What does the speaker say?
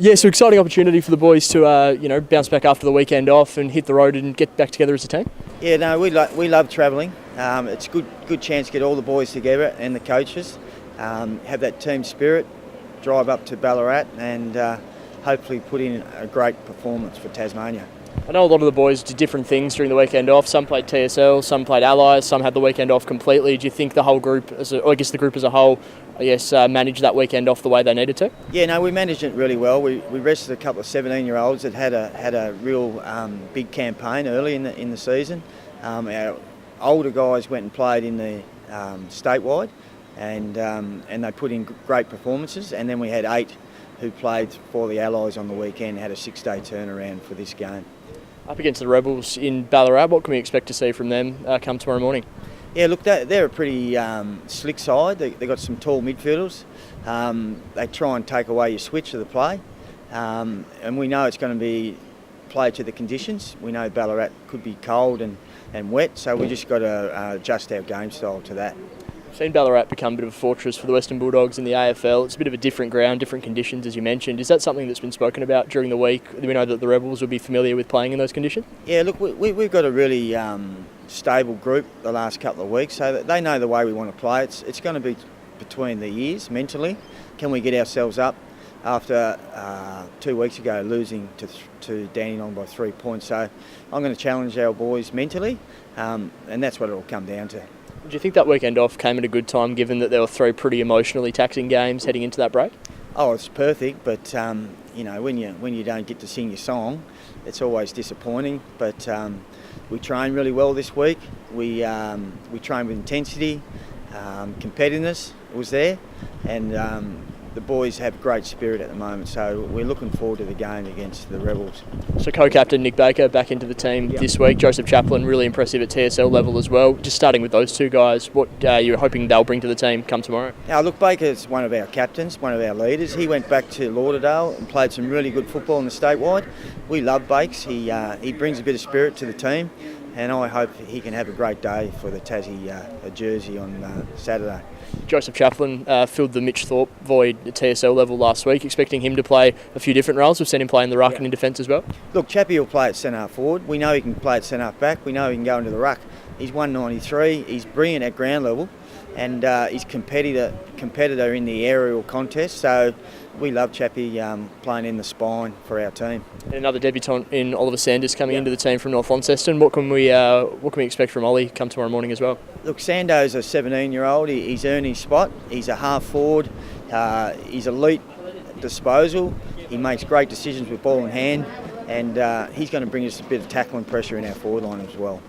Yeah, so exciting opportunity for the boys to bounce back after the weekend off and hit the road and get back together as a team. Yeah, no, we love travelling. It's a good chance to get all the boys together and the coaches, have that team spirit, drive up to Ballarat and hopefully put in a great performance for Tasmania. I know a lot of the boys did different things during the weekend off. Some played TSL, some played Allies, some had the weekend off completely. Do you think the whole group, the group as a whole, managed that weekend off the way they needed to? Yeah, no, we managed it really well. We rested a couple of 17-year-olds that had a real big campaign early in the season. Our older guys went and played in the statewide, and they put in great performances. And then we had 8 who played for the Allies on the weekend, had a 6-day turnaround for this game. Up against the Rebels in Ballarat, what can we expect to see from them come tomorrow morning? Yeah, look, they're a pretty slick side. They've got some tall midfielders. They try and take away your switch of the play. And we know it's going to be play to the conditions. We know Ballarat could be cold and wet, so we just got to adjust our game style to that. We've seen Ballarat become a bit of a fortress for the Western Bulldogs in the AFL. It's a bit of a different ground, different conditions, as you mentioned. Is that something that's been spoken about during the week? Do we know that the Rebels will be familiar with playing in those conditions? Yeah, look, we've got a really stable group the last couple of weeks, so that they know the way we want to play. It's going to be between the years mentally. Can we get ourselves up after 2 weeks ago losing to Dandenong by 3 points? So I'm going to challenge our boys mentally, and that's what it will come down to. Do you think that weekend off came at a good time, given that there were 3 pretty emotionally taxing games heading into that break? Oh, it's perfect, but when you don't get to sing your song, it's always disappointing. But we trained really well this week. We trained with intensity, competitiveness was there, and the boys have great spirit at the moment. So we're looking forward to the game against the Rebels. So co-captain Nick Baker back into the team this week. Joseph Chaplin, really impressive at TSL level as well. Just starting with those 2 guys, what you're hoping they'll bring to the team come tomorrow? Now, look, Baker's one of our captains, one of our leaders. He went back to Lauderdale and played some really good football in the statewide. We love Bakes. He brings a bit of spirit to the team, and I hope he can have a great day for the Tassie jersey on Saturday. Joseph Chaplin filled the Mitch Thorpe void at TSL level last week, expecting him to play a few different roles. We've seen him play in the ruck and in defence as well. Look, Chappie will play at centre-half forward. We know he can play at centre-half back. We know he can go into the ruck. He's 193. He's brilliant at ground level, and he's competitor in the aerial contest. So we love Chappie playing in the spine for our team. And another debutant in Oliver Sanders coming into the team from North Launceston. What can we expect from Ollie come tomorrow morning as well? Look, Sando's a 17-year-old. He's earned his spot. He's a half forward. He's elite disposal. He makes great decisions with ball in hand, and he's going to bring us a bit of tackling pressure in our forward line as well.